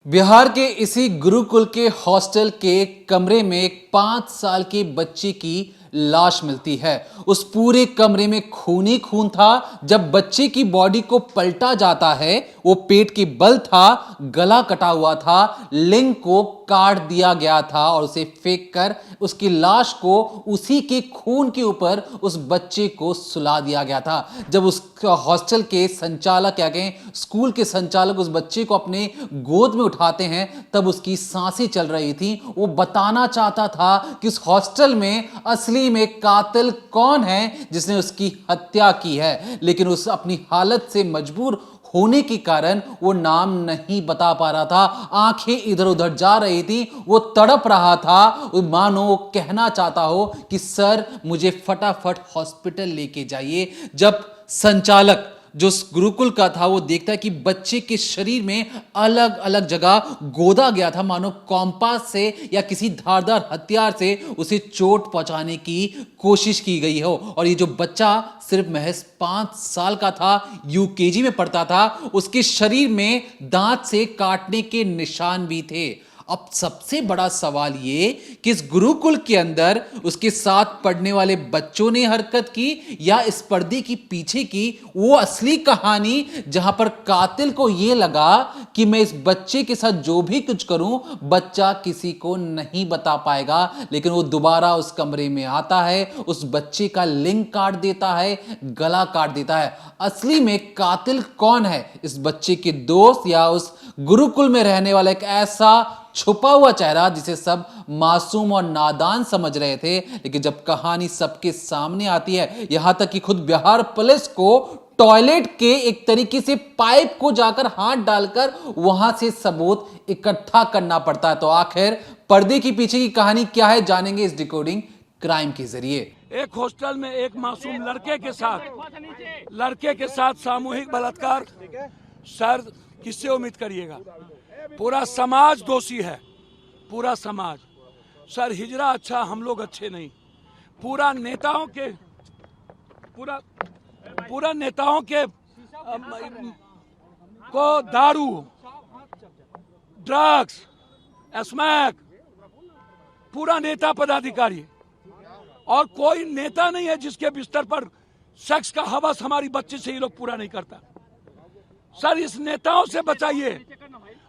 बिहार के इसी गुरुकुल के हॉस्टल के कमरे में एक 5 साल की बच्ची की लाश मिलती है। उस पूरे कमरे में खून ही खून था। जब बच्चे की बॉडी को पलटा जाता है, वो पेट की बल था, गला कटा हुआ था, लिंग को काट दिया गया था और उसे फेंक कर उसकी लाश को उसी के खून के ऊपर उस बच्चे को सुला दिया गया था। जब उस हॉस्टल के संचालक क्या कहें, स्कूल के संचालक उस बच्चे को अपने गोद में उठाते हैं, तब उसकी सांसें चल रही थी। वो बताना चाहता था कि उस हॉस्टल में असली में कातिल कौन है जिसने उसकी हत्या की है, लेकिन उस अपनी हालत से मजबूर होने के कारण वो नाम नहीं बता पा रहा था। आंखें इधर उधर जा रही थी, वो तड़प रहा था, मानो वो कहना चाहता हो कि सर मुझे फटाफट हॉस्पिटल लेके जाइए। जब संचालक जो उस गुरुकुल का था वो देखता है कि बच्चे के शरीर में अलग अलग जगह गोदा गया था, मानो कॉम्पास से या किसी धारदार हथियार से उसे चोट पहुंचाने की कोशिश की गई हो। और ये जो बच्चा सिर्फ महज 5 साल का था, यूकेजी में पढ़ता था, उसके शरीर में दांत से काटने के निशान भी थे। अब सबसे बड़ा सवाल ये कि इस गुरुकुल के अंदर उसके साथ पढ़ने वाले बच्चों ने हरकत की या इस पर्दे की पीछे की वो असली कहानी, जहां पर कातिल को यह लगा कि मैं इस बच्चे के साथ जो भी कुछ करूं बच्चा किसी को नहीं बता पाएगा, लेकिन वो दोबारा उस कमरे में आता है, उस बच्चे का लिंग काट देता है, गला काट देता है। असली में कातिल कौन है? इस बच्चे के दोस्त या उस गुरुकुल में रहने वाला एक ऐसा छुपा हुआ चेहरा जिसे सब मासूम और नादान समझ रहे थे। लेकिन जब कहानी सबके सामने आती है, यहां तक कि खुद बिहार पुलिस को टॉयलेट के एक तरीके से पाइप को जाकर हाथ डालकर वहां से सबूत इकट्ठा करना पड़ता है। तो आखिर पर्दे के पीछे की कहानी क्या है, जानेंगे इस डिकोडिंग क्राइम के जरिए। एक हॉस्टल में एक मासूम लड़के के साथ सामूहिक बलात्कार। सर किससे उम्मीद करिएगा? पूरा समाज दोषी है, पूरा समाज। सर हिजरा अच्छा, हम लोग अच्छे नहीं। पूरा नेताओं के को दारू, ड्रग्स, स्मैक, पूरा नेता पदाधिकारी, और कोई नेता नहीं है जिसके बिस्तर पर सेक्स का हवस हमारी बच्ची से ये लोग पूरा नहीं करता। सर इस नेताओं से बचाइए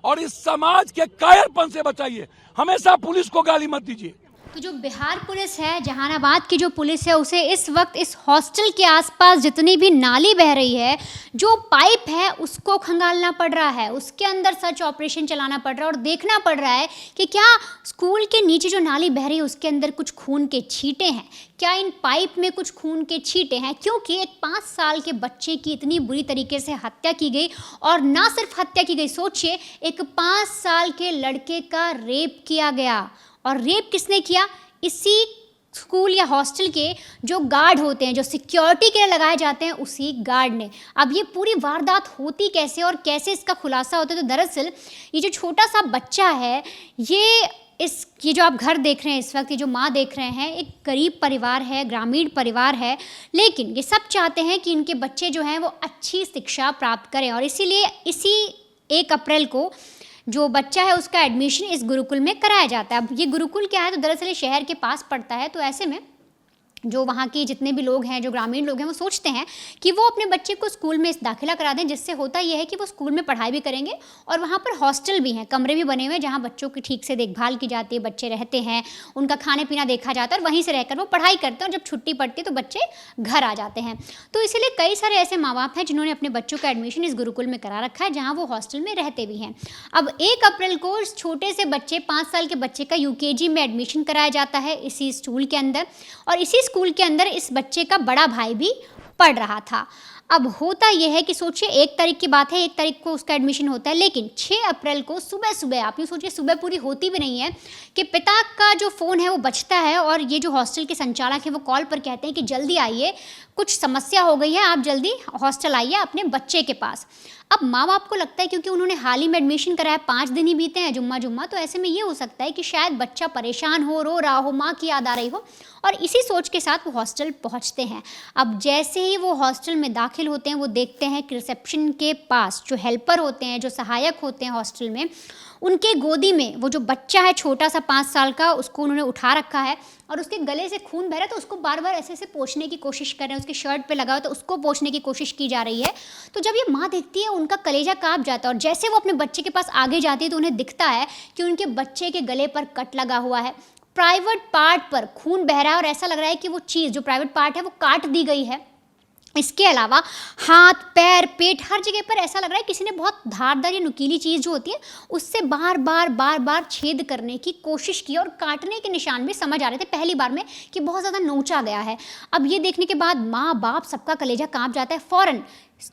और इस समाज के कायरपन से बचाइए। हमेशा पुलिस को गाली मत दीजिए। तो जो बिहार पुलिस है, जहानाबाद की जो पुलिस है, उसे इस वक्त इस हॉस्टल के आसपास जितनी भी नाली बह रही है, जो पाइप है उसको खंगालना पड़ रहा है, उसके अंदर सर्च ऑपरेशन चलाना पड़ रहा है और देखना पड़ रहा है कि क्या स्कूल के नीचे जो नाली बह रही है उसके अंदर कुछ खून के छींटे हैं, क्या इन पाइप में कुछ खून के छींटे हैं, क्योंकि एक 5 साल के बच्चे की इतनी बुरी तरीके से हत्या की गई। और ना सिर्फ हत्या की गई, सोचिए एक 5 साल के लड़के का रेप किया गया। और रेप किसने किया? इसी स्कूल या हॉस्टल के जो गार्ड होते हैं, जो सिक्योरिटी के लिए लगाए जाते हैं, उसी गार्ड ने। अब ये पूरी वारदात होती कैसे और कैसे इसका खुलासा होता है? तो दरअसल ये जो छोटा सा बच्चा है, ये जो आप घर देख रहे हैं इस वक्त, ये जो माँ देख रहे हैं, एक गरीब परिवार है, ग्रामीण परिवार है, लेकिन ये सब चाहते हैं कि इनके बच्चे जो हैं वो अच्छी शिक्षा प्राप्त करें। और इसीलिए इसी 1 अप्रैल को जो बच्चा है उसका एडमिशन इस गुरुकुल में कराया जाता है। अब ये गुरुकुल क्या है? तो दरअसल शहर के पास पड़ता है। तो ऐसे में जो वहाँ के जितने भी लोग हैं, जो ग्रामीण लोग हैं, वो सोचते हैं कि वो अपने बच्चे को स्कूल में दाखिला करा दें, जिससे होता ये है कि वो स्कूल में पढ़ाई भी करेंगे और वहाँ पर हॉस्टल भी हैं, कमरे भी बने हुए हैं जहाँ बच्चों की ठीक से देखभाल की जाती है, बच्चे रहते हैं, उनका खाने पीना देखा जाता है और वहीं से रहकर वो पढ़ाई करते हैं और जब छुट्टी पड़ती है तो बच्चे घर आ जाते हैं। तो इसीलिए कई सारे ऐसे माँ बाप हैं जिन्होंने अपने बच्चों का एडमिशन इस गुरुकुल में करा रखा है, जहाँ वो हॉस्टल में रहते भी हैं। अब 1 अप्रैल को इस छोटे से बच्चे, 5 साल के बच्चे का यूकेजी में एडमिशन कराया जाता है इसी स्कूल के अंदर। और इसी स्कूल के अंदर इस बच्चे का बड़ा भाई भी पढ़ रहा था। अब होता यह है कि सोचिए 1 तारीख की बात है, 1 तारीख को उसका एडमिशन होता है, लेकिन 6 अप्रैल को सुबह सुबह, आप यूँ सोचिए सुबह पूरी होती भी नहीं है कि पिता का जो फ़ोन है वो बजता है और ये जो हॉस्टल के संचालक हैं वो कॉल पर कहते हैं कि जल्दी आइए, कुछ समस्या हो गई है, आप जल्दी हॉस्टल आइए अपने बच्चे के पास। अब माँ बाप को लगता है, क्योंकि उन्होंने हाल ही में एडमिशन कराया, 5 दिन ही बीते हैं, जुम्मा, तो ऐसे में ये हो सकता है कि शायद बच्चा परेशान हो, रो रहा हो, माँ की याद आ रही हो, और इसी सोच के साथ वो हॉस्टल पहुँचते हैं। अब जैसे ही वो हॉस्टल में दाखिल होते हैं, वो देखते हैं कि रिसेप्शन के पास जो हेल्पर होते हैं, जो सहायक होते हैं हॉस्टल में, उनके गोदी में वो जो बच्चा है छोटा सा 5 साल का, उसको उन्होंने उठा रखा है और उसके गले से खून बह रहा है, तो उसको बार बार ऐसे ऐसे पोंछने की कोशिश कर रहे हैं, उसकी शर्ट पे लगा हो तो उसको पोंछने की कोशिश की जा रही है। तो जब ये माँ देखती है उनका कलेजा कांप जाता है और जैसे वो अपने बच्चे के पास आगे जाती है तो उन्हें दिखता है कि उनके बच्चे के गले पर कट लगा हुआ है, प्राइवेट पार्ट पर खून बह रहा है और ऐसा लग रहा है कि वो चीज़ जो प्राइवेट पार्ट है वो काट दी गई है। इसके अलावा हाथ, पैर, पेट, हर जगह पर ऐसा लग रहा है किसी ने बहुत धारदार या नुकीली चीज़ जो होती है उससे बार बार छेद करने की कोशिश की और काटने के निशान भी समझ आ रहे थे पहली बार में कि बहुत ज़्यादा नोचा गया है। अब ये देखने के बाद माँ बाप सबका कलेजा कांप जाता है। फ़ौरन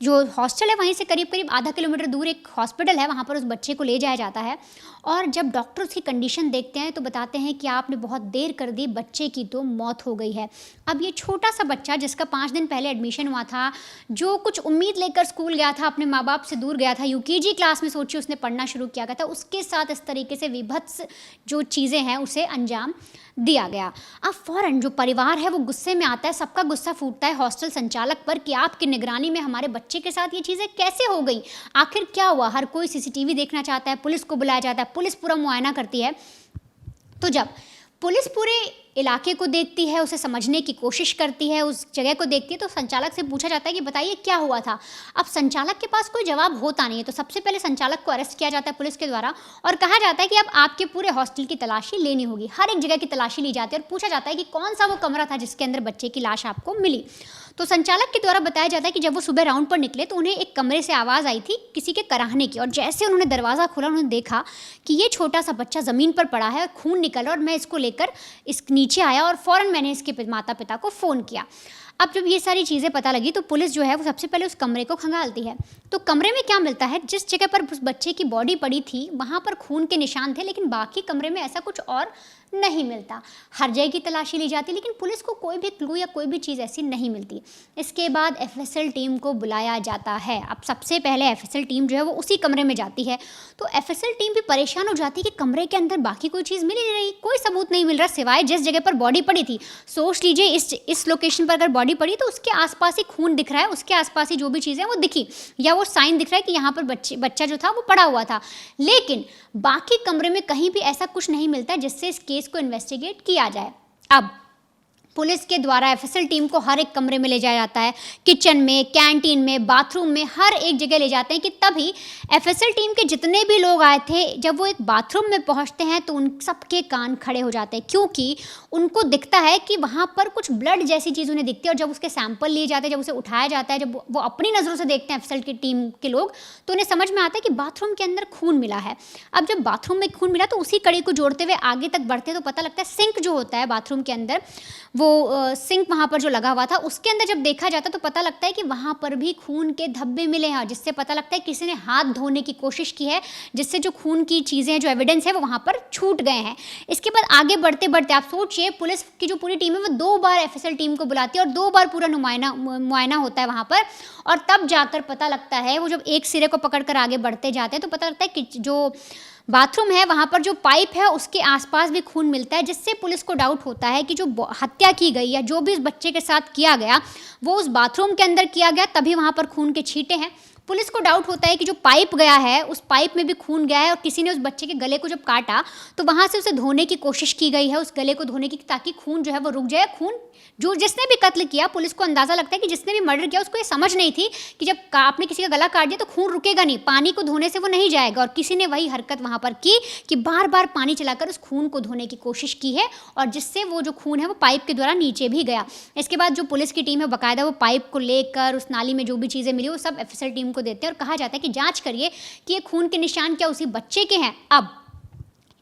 जो हॉस्टल है वहीं से करीब आधा किलोमीटर दूर एक हॉस्पिटल है, वहाँ पर उस बच्चे को ले जाया जाता है और जब डॉक्टर उसकी कंडीशन देखते हैं तो बताते हैं कि आपने बहुत देर कर दी, बच्चे की तो मौत हो गई है। अब ये छोटा सा बच्चा जिसका 5 दिन पहले एडमिशन हुआ था, जो कुछ उम्मीद लेकर स्कूल गया था, अपने माँ बाप से दूर गया था, यूकेजी क्लास में सोचिए उसने पढ़ना शुरू किया गया था, उसके साथ इस तरीके से विभत्स जो चीज़ें हैं उसे अंजाम दिया गया। अब फ़ौरन जो परिवार है वो गुस्से में आता है, सबका गुस्सा फूटता है हॉस्टल संचालक पर कि आपकी निगरानी में हमारे बच्चे के साथ ये चीज़ें कैसे हो गई, आखिर क्या हुआ। हर कोई सीसीटीवी देखना चाहता है, पुलिस को बुलाया जाता है, पुलिस पूरा मुआयना करती है। तो जब पुलिस पूरे इलाके को देखती है, उसे समझने की कोशिश करती है, उस जगह को देखती है, तो संचालक से पूछा जाता है कि बताइए क्या हुआ था। अब संचालक के पास कोई जवाब होता नहीं है, तो सबसे पहले संचालक को अरेस्ट किया जाता है पुलिस के द्वारा और कहा जाता है कि अब आपके पूरे हॉस्टल की तलाशी लेनी होगी। हर एक जगह की तलाशी ली जाती है और पूछा जाता है कि कौन सा वो कमरा था जिसके अंदर बच्चे की लाश आपको मिली। तो संचालक के द्वारा बताया जाता है कि जब वो सुबह राउंड पर निकले तो उन्हें एक कमरे से आवाज़ आई थी किसी के कराहने की, और जैसे उन्होंने दरवाज़ा खोला उन्होंने देखा कि ये छोटा सा बच्चा ज़मीन पर पड़ा है, खून निकल रहा, और मैं इसको लेकर इस नीचे आया और फ़ौरन मैंने इसके माता पिता को फ़ोन किया। अब जब ये सारी चीज़ें पता लगी तो पुलिस जो है वो सबसे पहले उस कमरे को खंगालती है। तो कमरे में क्या मिलता है, जिस जगह पर उस बच्चे की बॉडी पड़ी थी वहाँ पर खून के निशान थे, लेकिन बाकी कमरे में ऐसा कुछ और नहीं मिलता। हर जगह की तलाशी ली जाती लेकिन पुलिस को कोई भी क्लू या कोई भी चीज़ ऐसी नहीं मिलती। इसके बाद एफएसएल टीम को बुलाया जाता है। अब सबसे पहले एफएसएल टीम जो है वो उसी कमरे में जाती है, तो एफएसएल टीम भी परेशान हो जाती है कि कमरे के अंदर बाकी कोई चीज़ मिल ही नहीं रही, कोई सबूत नहीं मिल रहा सिवाय जिस जगह पर बॉडी पड़ी थी। सोच लीजिए इस लोकेशन पर अगर बॉडी पड़ी तो उसके आसपास ही खून दिख रहा है, उसके आसपास ही जो भी चीज़ें वो दिखी या वो साइन दिख रहा है कि यहाँ पर बच्चा जो था वो पड़ा हुआ था, लेकिन बाकी कमरे में कहीं भी ऐसा कुछ नहीं मिलता जिससे इस केस को इन्वेस्टिगेट किया जाए। अब पुलिस के द्वारा एफएसएल टीम को हर एक कमरे में ले जाया जाता है, किचन में, कैंटीन में, बाथरूम में, हर एक जगह ले जाते हैं कि तभी एफएसएल टीम के जितने भी लोग आए थे जब वो एक बाथरूम में पहुंचते हैं तो उन सबके कान खड़े हो जाते हैं, क्योंकि उनको दिखता है कि वहाँ पर कुछ ब्लड जैसी चीज़ उन्हें दिखती है। और जब उसके सैंपल लिए जाते हैं, जब उसे उठाया जाता है, जब वो अपनी नज़रों से देखते हैं एफएसएल की टीम के लोग, तो उन्हें समझ में आता है कि बाथरूम के अंदर खून मिला है। अब जब बाथरूम में खून मिला तो उसी कड़ी को जोड़ते हुए आगे तक बढ़ते तो पता लगता है सिंक जो होता है बाथरूम के अंदर, वो सिंक वहाँ पर जो लगा हुआ था उसके अंदर जब देखा जाता तो पता लगता है कि वहाँ पर भी खून के धब्बे मिले हैं, जिससे पता लगता है किसी ने हाथ धोने की कोशिश की है, जिससे जो खून की चीज़ें, जो एविडेंस है वो वहाँ पर छूट गए हैं। इसके बाद आगे बढ़ते बढ़ते आप सोचिए पुलिस की जो पूरी टीम है वो 2 बार एफएसएल टीम को बुलाती है और 2 बार पूरा मुआयना होता है वहाँ पर, और तब जाकर पता लगता है, वो जब एक सिरे को पकड़कर आगे बढ़ते जाते हैं तो पता लगता है कि जो बाथरूम है वहाँ पर जो पाइप है उसके आसपास भी खून मिलता है, जिससे पुलिस को डाउट होता है कि जो हत्या की गई या जो भी उस बच्चे के साथ किया गया वो उस बाथरूम के अंदर किया गया, तभी वहाँ पर खून के छींटे हैं। पुलिस को डाउट होता है कि जो पाइप गया है उस पाइप में भी खून गया है और किसी ने उस बच्चे के गले को जब काटा तो वहाँ से उसे धोने की कोशिश की गई है, उस गले को धोने की, ताकि खून जो है वो रुक जाए। खून जो जिसने भी कत्ल किया, पुलिस को अंदाज़ा लगता है कि जिसने भी मर्डर किया उसको ये समझ नहीं थी कि जब आपने किसी का गला काट दिया तो खून रुकेगा नहीं, पानी को धोने से वो नहीं जाएगा, और किसी ने वही हरकत वहाँ पर की कि बार बार पानी चलाकर उस खून को धोने की कोशिश की है, और जिससे वो जो खून है वो पाइप के द्वारा नीचे भी गया। इसके बाद जो पुलिस की टीम है बाकायदा वो पाइप को लेकर उस नाली में जो भी चीज़ें मिली वो सब एफएसएल टीम को देते हैं और कहा जाता है कि जांच करिए कि ये खून के निशान क्या उसी बच्चे के हैं। अब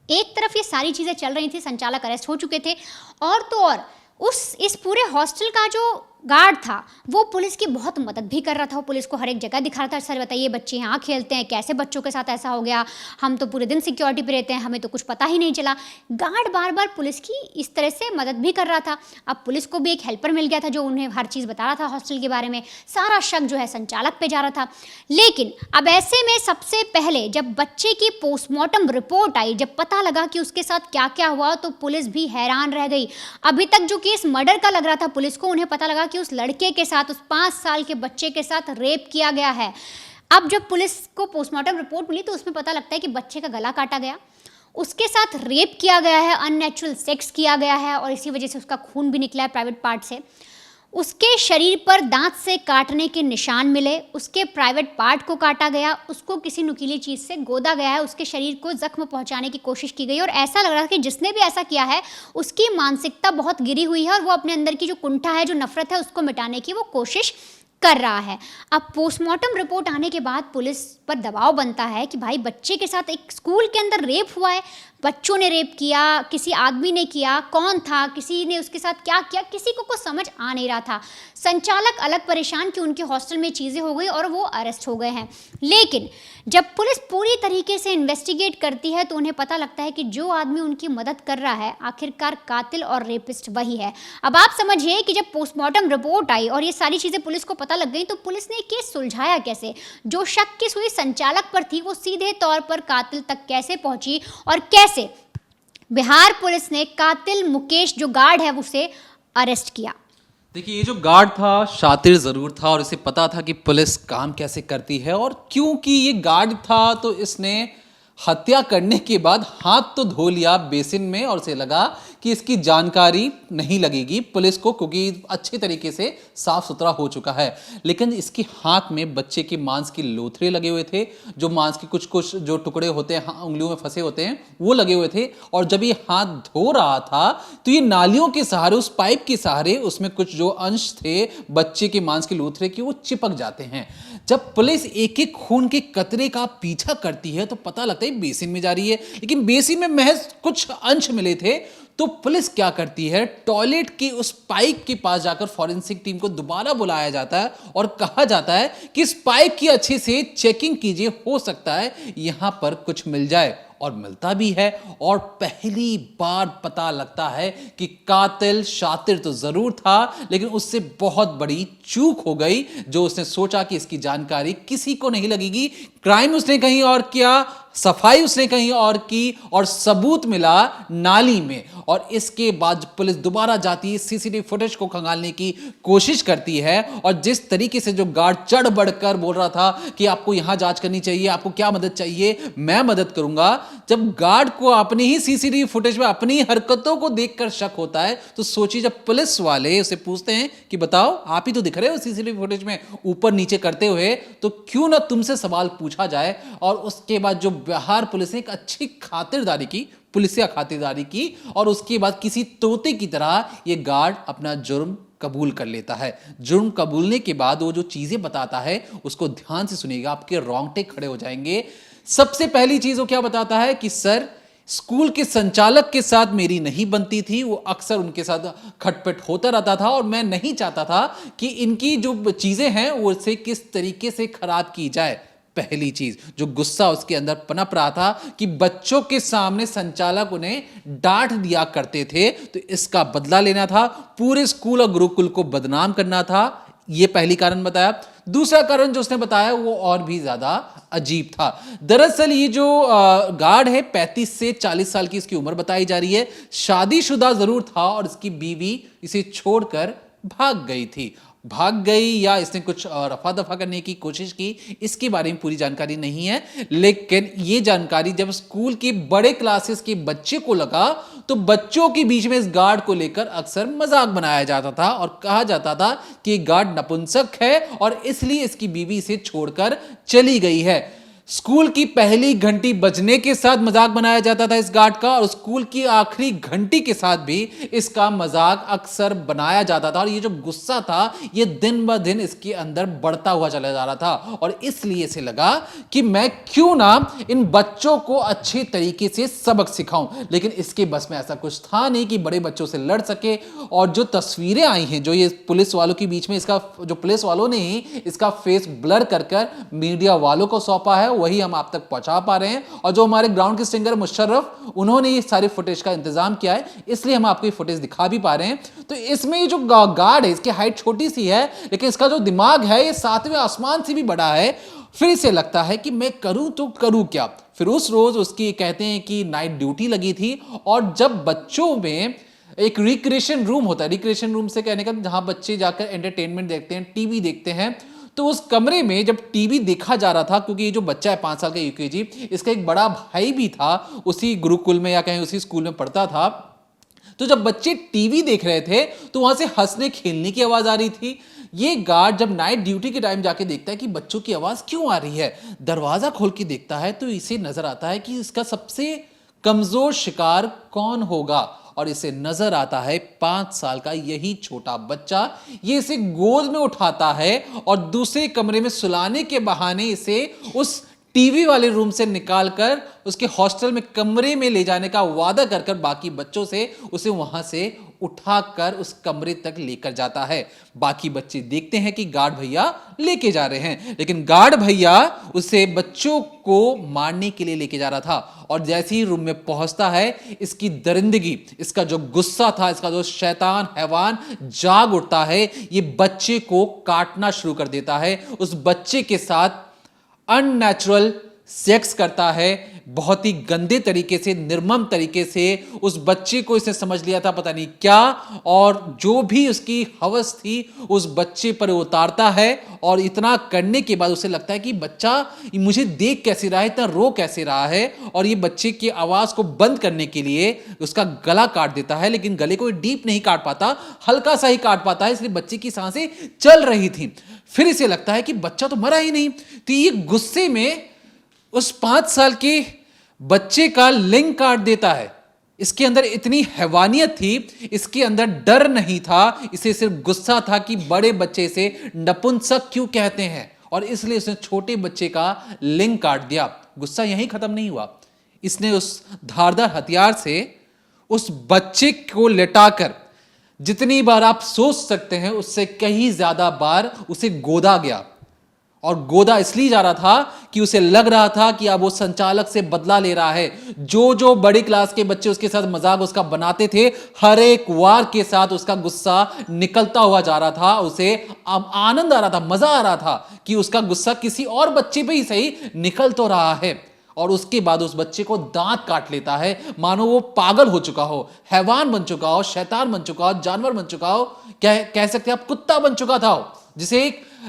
एक तरफ ये सारी चीज़ें चल रही थी, संचालक अरेस्ट हो चुके थे, और तो और इस पूरे हॉस्टल का जो गार्ड था वो पुलिस की बहुत मदद भी कर रहा था, वो पुलिस को हर एक जगह दिखा रहा था, सर बताइए बच्चे यहाँ खेलते हैं, कैसे बच्चों के साथ ऐसा हो गया, हम तो पूरे दिन सिक्योरिटी पे रहते हैं, हमें तो कुछ पता ही नहीं चला। गार्ड बार बार पुलिस की इस तरह से मदद भी कर रहा था। अब पुलिस को भी एक हेल्पर मिल गया था जो उन्हें हर चीज़ बता रहा था हॉस्टल के बारे में, सारा शक जो है संचालक पे जा रहा था। लेकिन अब ऐसे में सबसे पहले जब बच्चे की पोस्टमार्टम रिपोर्ट आई, जब पता लगा कि उसके साथ क्या क्या हुआ, तो पुलिस भी हैरान रह गई। अभी तक जो केस मर्डर का लग रहा था पुलिस को, उन्हें पता लगा कि उस लड़के के साथ, उस 5 साल के बच्चे के साथ रेप किया गया है। अब जब पुलिस को पोस्टमार्टम रिपोर्ट मिली तो उसमें पता लगता है कि बच्चे का गला काटा गया, उसके साथ रेप किया गया है, अननेचुरल सेक्स किया गया है और इसी वजह से उसका खून भी निकला है प्राइवेट पार्ट से। उसके शरीर पर दांत से काटने के निशान मिले, उसके प्राइवेट पार्ट को काटा गया, उसको किसी नुकीली चीज़ से गोदा गया है, उसके शरीर को जख्म पहुंचाने की कोशिश की गई और ऐसा लग रहा है कि जिसने भी ऐसा किया है उसकी मानसिकता बहुत गिरी हुई है और वो अपने अंदर की जो कुंठा है, जो नफरत है, उसको मिटाने की वो कोशिश कर रहा है। अब पोस्टमार्टम रिपोर्ट आने के बाद पुलिस पर दबाव बनता है कि भाई बच्चे के साथ एक स्कूल के अंदर रेप हुआ है, बच्चों ने रेप किया, किसी आदमी ने किया, कौन था, किसी ने उसके साथ क्या किया, किसी को कुछ समझ आ नहीं रहा था। संचालक अलग परेशान कि उनके हॉस्टल में चीज़ें हो गई और वो अरेस्ट हो गए हैं। लेकिन जब पुलिस पूरी तरीके से इन्वेस्टिगेट करती है तो उन्हें पता लगता है कि जो आदमी उनकी मदद कर रहा है आखिरकार कातिल और रेपिस्ट वही है। अब आप समझिए कि जब पोस्टमार्टम रिपोर्ट आई और ये सारी चीज़ें पुलिस को पता लग गई तो पुलिस ने केस सुलझाया कैसे? जो शक की सुई संचालक पर थी वो सीधे तौर पर कातिल तक कैसे पहुंची और कैसे बिहार पुलिस ने कातिल मुकेश जो गार्ड है उसे अरेस्ट किया। देखिए, ये जो गार्ड था शातिर ज़रूर था और इसे पता था कि पुलिस काम कैसे करती है, और क्योंकि ये गार्ड था तो इसने हत्या करने के बाद हाथ तो धो लिया बेसिन में और उसे लगा कि इसकी जानकारी नहीं लगेगी पुलिस को क्योंकि अच्छे तरीके से साफ सुथरा हो चुका है। लेकिन इसके हाथ में बच्चे के मांस के लोथड़े लगे हुए थे, जो मांस के कुछ कुछ जो टुकड़े होते हैं उंगलियों में फंसे होते हैं वो लगे हुए थे। और जब ये हाथ धो रहा था तो ये नालियों के सहारे, उस पाइप के सहारे, उसमें कुछ जो अंश थे बच्चे के मांस के लोथड़े के वो चिपक जाते हैं। जब पुलिस एक एक खून के कतरे का पीछा करती है तो पता लगता है बेसिन में जा रही है, लेकिन बेसिन में महज कुछ अंश मिले थे। तो पुलिस क्या करती है, टॉयलेट के उस पाइप के पास जाकर फॉरेंसिक टीम को दोबारा बुलाया जाता है और कहा जाता है कि इस पाइप की अच्छे से चेकिंग कीजिए, हो सकता है यहां पर कुछ मिल जाए। और मिलता भी है और पहली बार पता लगता है कि कातिल शातिर तो जरूर था लेकिन उससे बहुत बड़ी चूक हो गई। जो उसने सोचा कि इसकी जानकारी किसी को नहीं लगेगी, क्राइम उसने कहीं और किया, सफाई उसने कहीं और की और सबूत मिला नाली में। और इसके बाद पुलिस दोबारा जाती है, सीसीटीवी फुटेज को खंगालने की कोशिश करती है और जिस तरीके से जो गार्ड चढ़ बढ़कर बोल रहा था कि आपको यहां जांच करनी चाहिए, आपको क्या मदद चाहिए, मैं मदद करूंगा। जब गार्ड को अपनी ही सीसीटीवी फुटेज में अपनी हरकतों को देखकर शक होता है तो सोचिए जब पुलिस वाले उसे पूछते हैं कि बताओ आप ही तो दिख रहे हो सीसीटीवी फुटेज में ऊपर नीचे करते हुए, तो क्यों ना तुमसे सवाल पूछा जाए। और उसके बाद जो बिहार पुलिस ने एक अच्छी खातिरदारी की, पुलिसिया खातिरदारी की और उसके बाद किसी तोते की तरह ये गार्ड अपना जुर्म कबूल कर लेता है। जुर्म कबूलने के बाद वो जो चीजें बताता है उसको ध्यान से सुनिएगा, आपके रोंगटे खड़े हो जाएंगे। सबसे पहली चीज वो क्या बताता है कि सर, स्कूल के संचालक के साथ मेरी नहीं बनती थी, वो अक्सर उनके साथ खटपट होता रहता था और मैं नहीं चाहता था कि इनकी जो चीजें हैं वो उसे किस तरीके से खराब की जाए। पहली चीज जो गुस्सा उसके अंदर पनप रहा था कि बच्चों के सामने संचालक उन्हें डांट दिया करते थे तो इसका बदला लेना था, पूरे स्कूल और गुरुकुल को बदनाम करना था। यह पहली कारण बताया। दूसरा कारण जो उसने बताया वो और भी ज्यादा अजीब था। दरअसल ये जो गार्ड है 35 से 40 साल की इसकी उम्र बताई जा रही है, शादीशुदा जरूर था और इसकी बीवी इसे छोड़कर भाग गई थी। भाग गई या इसने कुछ रफा दफा करने की कोशिश की, इसके बारे में पूरी जानकारी नहीं है। लेकिन ये जानकारी जब स्कूल के बड़े क्लासेस के बच्चे को लगा तो बच्चों के बीच में इस गार्ड को लेकर अक्सर मजाक बनाया जाता था और कहा जाता था कि गार्ड नपुंसक है और इसलिए इसकी बीवी इसे छोड़कर चली गई है। स्कूल की पहली घंटी बजने के साथ मजाक बनाया जाता था इस गार्ड का और स्कूल की आखिरी घंटी के साथ भी इसका मजाक अक्सर बनाया जाता था। और ये जो गुस्सा था ये दिन ब दिन इसके अंदर बढ़ता हुआ चला जा रहा था और इसलिए इसे लगा कि मैं क्यों ना इन बच्चों को अच्छे तरीके से सबक सिखाऊं। लेकिन इसके बस में ऐसा कुछ था नहीं कि बड़े बच्चों से लड़ सके। और जो तस्वीरें आई हैं जो ये पुलिस वालों के बीच में, इसका जो पुलिस वालों ने ही इसका फेस ब्लर कर मीडिया वालों को सौंपा है वही हम आप तक पहुंचा पा रहे हैं। और जो हमारे ग्राउंड के स्टिंगर मुशर्रफ, उन्होंने ये सारी फुटेज का इंतजाम किया है, इसलिए हम आपको ये फुटेज दिखा भी पा रहे हैं। तो इसमें ये जो गार्ड है इसकी हाइट छोटी सी है लेकिन इसका जो दिमाग है ये 7वें आसमान से भी बड़ा है। फिर इसे लगता है कि मैं करूं तो करूं क्या। फिर उस रोज उसकी कहते हैं कि नाइट ड्यूटी लगी थी और जब बच्चों में एक रिक्रिएशन रूम होता है, रिक्रिएशन रूम से कहने का जहां बच्चे जाकर एंटरटेनमेंट देखते हैं, टीवी देखते हैं, तो उस कमरे में जब टीवी देखा जा रहा था, क्योंकि ये जो बच्चा है 5 साल का यूकेजी, इसका एक बड़ा भाई भी था, उसी गुरुकुल में या कहीं उसी स्कूल में पढ़ता था। तो जब बच्चे टीवी देख रहे थे तो वहां से हंसने खेलने की आवाज आ रही थी। ये गार्ड जब नाइट ड्यूटी के टाइम जाके देखता है कि बच्चों की आवाज क्यों आ रही है, दरवाजा खोल के देखता है तो इसे नजर आता है कि इसका सबसे कमजोर शिकार कौन होगा, और इसे नजर आता है 5 साल का यही छोटा बच्चा। ये इसे गोद में उठाता है और दूसरे कमरे में सुलाने के बहाने इसे उस टीवी वाले रूम से निकालकर उसके हॉस्टल में कमरे में ले जाने का वादा कर बाकी बच्चों से उसे वहां से उठाकर उस कमरे तक लेकर जाता है। बाकी बच्चे देखते हैं कि गार्ड भैया लेके जा रहे हैं, लेकिन गार्ड भैया उसे बच्चों को मारने के लिए लेके जा रहा था। और जैसे ही रूम में पहुंचता है, इसकी दरिंदगी, इसका जो गुस्सा था, इसका जो शैतान हैवान जाग उठता है। ये बच्चे को काटना शुरू कर देता है, उस बच्चे के साथ अननेचुरल सेक्स करता है, बहुत ही गंदे तरीके से, निर्मम तरीके से। उस बच्चे को इसने समझ लिया था पता नहीं क्या, और जो भी उसकी हवस थी उस बच्चे पर उतारता है। और इतना करने के बाद उसे लगता है कि बच्चा मुझे देख कैसे रहा है, इतना रो कैसे रहा है, और ये बच्चे की आवाज को बंद करने के लिए उसका गला काट देता है। लेकिन गले को डीप नहीं काट पाता, हल्का सा ही काट पाता है, इसलिए बच्चे की सांसें चल रही थी। फिर इसे लगता है कि बच्चा तो मरा ही नहीं, तो ये गुस्से में उस 5 साल के बच्चे का लिंग काट देता है। इसके अंदर इतनी हैवानियत थी, इसके अंदर डर नहीं था, इसे सिर्फ गुस्सा था कि बड़े बच्चे से नपुंसक क्यों कहते हैं, और इसलिए उसने छोटे बच्चे का लिंग काट दिया। गुस्सा यहीं खत्म नहीं हुआ, इसने उस धारदार हथियार से उस बच्चे को लेटाकर जितनी बार आप सोच सकते हैं उससे कहीं ज्यादा बार उसे गोदा गया। और गोदा इसलिए जा रहा था कि उसे लग रहा था कि अब वो संचालक से बदला ले रहा है। जो जो बड़ी क्लास के बच्चे उसके साथ मजाक उसका बनाते थे, हर एक वार के साथ उसका गुस्सा निकलता हुआ जा रहा था। उसे अब आनंद आ रहा था, मजा आ रहा था कि उसका गुस्सा किसी और बच्चे पे ही सही निकल तो रहा है। और उसके बाद उस बच्चे को दांत काट लेता है, मानो वो पागल हो चुका हो, हैवान बन चुका हो, शैतान बन चुका हो, जानवर बन चुका हो, कह सकते हैं आप कुत्ता बन चुका था, जिसे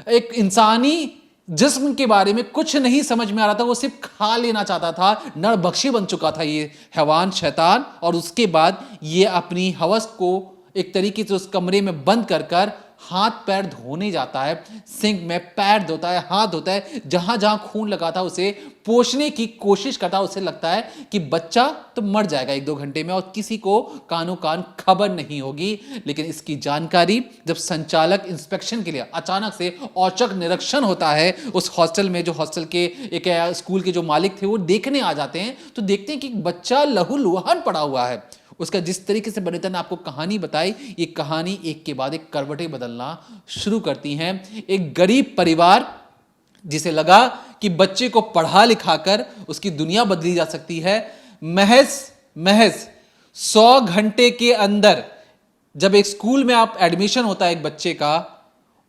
एक इंसानी जिस्म के बारे में कुछ नहीं समझ में आ रहा था, वो सिर्फ खा लेना चाहता था। नरभक्षी बन चुका था ये हैवान, शैतान। और उसके बाद ये अपनी हवस को एक तरीके से उस कमरे में बंद कर हाथ पैर धोने जाता है, सिंक में पैर धोता है, हाथ धोता है, जहां जहां खून लगा था उसे पोंछने की कोशिश करता है। उसे लगता है कि बच्चा तो मर जाएगा 1-2 घंटे में और किसी को कानो कान खबर नहीं होगी। लेकिन इसकी जानकारी जब संचालक इंस्पेक्शन के लिए अचानक से औचक निरीक्षण होता है उस हॉस्टल में, जो हॉस्टल के एक स्कूल के जो मालिक थे वो देखने आ जाते हैं, तो देखते हैं कि बच्चा लहूलुहान पड़ा हुआ है। उसका जिस तरीके से बनीता ने आपको कहानी बताई, ये कहानी एक के बाद एक करवटें बदलना शुरू करती हैं। एक गरीब परिवार जिसे लगा कि बच्चे को पढ़ा लिखाकर उसकी दुनिया बदली जा सकती है, महज 100 घंटे के अंदर जब एक स्कूल में आप एडमिशन होता है एक बच्चे का,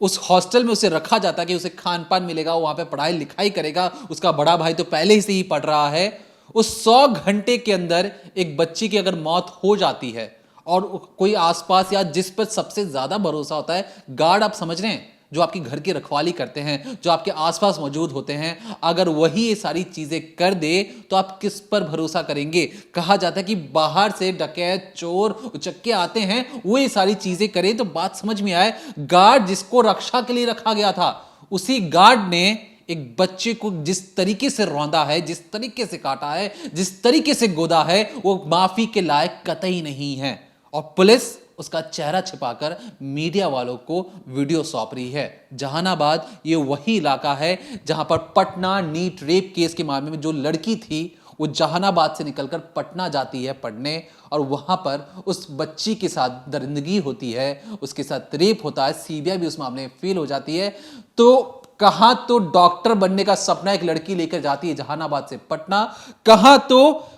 उस हॉस्टल में उसे रखा जाता है कि उसे खान पान मिलेगा, वहां पे पढ़ाई लिखाई करेगा, उसका बड़ा भाई तो पहले ही से ही पढ़ रहा है। उस 100 घंटे के अंदर एक बच्ची की अगर मौत हो जाती है और कोई आसपास या जिस पर सबसे ज्यादा भरोसा होता है, गार्ड आप समझ रहे हैं, जो आपकी घर की रखवाली करते हैं, जो आपके आसपास मौजूद होते हैं, अगर वही ये सारी चीजें कर दे तो आप किस पर भरोसा करेंगे। कहा जाता है कि बाहर से डकैत, चोर, उचक्के आते हैं, वो ये सारी चीजें करें तो बात समझ में आए। गार्ड जिसको रक्षा के लिए रखा गया था, उसी गार्ड ने एक बच्चे को जिस तरीके से रौंदा है, जिस तरीके से काटा है, जिस तरीके से गोदा है, वो माफी के लायक कतई नहीं है। और पुलिस उसका चेहरा छिपाकर मीडिया वालों को वीडियो सौंप रही है। जहानाबाद ये वही इलाका है जहां पर पटना नीट रेप केस के मामले में जो लड़की थी वो जहानाबाद से निकलकर पटना जाती है पढ़ने, और वहां पर उस बच्ची के साथ दरिंदगी होती है, उसके साथ रेप होता है। सीबीआई भी उस मामले में फेल हो जाती है। तो कहां तो डॉक्टर बनने का सपना एक लड़की लेकर जाती है जहानाबाद से पटना, कहां तो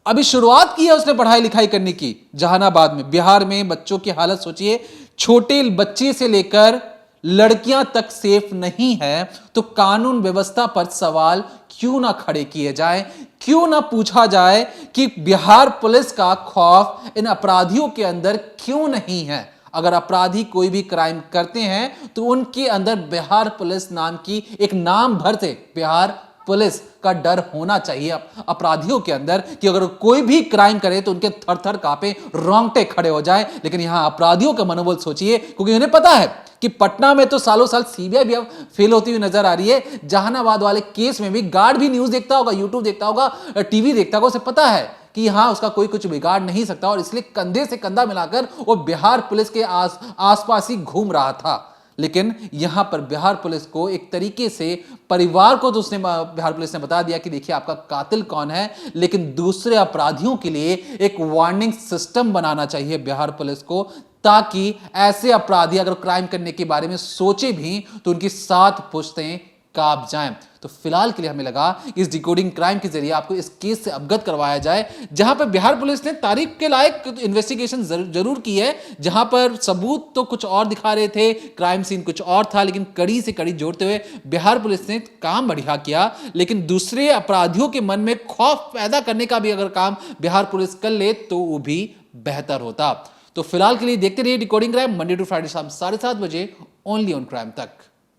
अभी शुरुआत की है उसने पढ़ाई लिखाई करने की जहानाबाद में। बिहार में बच्चों की हालत सोचिए, छोटे बच्चे से लेकर लड़कियां तक सेफ नहीं है। तो कानून व्यवस्था पर सवाल क्यों ना खड़े किए जाए, क्यों ना पूछा जाए कि बिहार पुलिस का खौफ इन अपराधियों के अंदर क्यों नहीं है। अगर अपराधी कोई भी क्राइम करते हैं तो उनके अंदर बिहार पुलिस नाम की एक नाम भर से बिहार पुलिस का डर होना चाहिए अपराधियों के अंदर कि अगर कोई भी क्राइम करे तो उनके थर थर कांपे, रोंगटे खड़े हो जाए। लेकिन यहां अपराधियों का मनोबल सोचिए, क्योंकि उन्हें पता है कि पटना में तो सालों साल सीबीआई भी अब फेल होती हुई नजर आ रही है। जहानाबाद वाले केस में भी गार्ड भी न्यूज देखता होगा, यूट्यूब देखता होगा, टीवी देखता होगा, उसे पता है कि हाँ उसका कोई कुछ बिगाड़ नहीं सकता, और इसलिए कंधे से कंधा मिलाकर वो बिहार पुलिस के आसपास ही घूम रहा था। लेकिन यहां पर बिहार पुलिस को एक तरीके से परिवार को तो उसने बिहार पुलिस ने बता दिया कि देखिए आपका कातिल कौन है, लेकिन दूसरे अपराधियों के लिए एक वार्निंग सिस्टम बनाना चाहिए बिहार पुलिस को, ताकि ऐसे अपराधी अगर क्राइम करने के बारे में सोचे भी तो उनकी 7 पुश्तें कांप जाएं। तो फिलहाल के लिए हमें लगा इस डिकोडिंग क्राइम के जरिए आपको इस केस से अवगत करवाया जाए, जहां पर बिहार पुलिस ने तारीफ के लायक इन्वेस्टिगेशन जरूर की है, जहां पर सबूत तो कुछ और दिखा रहे थे, क्राइम सीन कुछ और था, लेकिन कड़ी से कड़ी जोड़ते हुए बिहार पुलिस ने काम बढ़िया किया। लेकिन दूसरे अपराधियों के मन में खौफ पैदा करने का भी अगर काम बिहार पुलिस कर ले तो वो भी बेहतर होता। तो फिलहाल के लिए देखते रहिए decoding crime, Monday to Friday शाम 7:30 बजे ओनली ऑन क्राइम तक।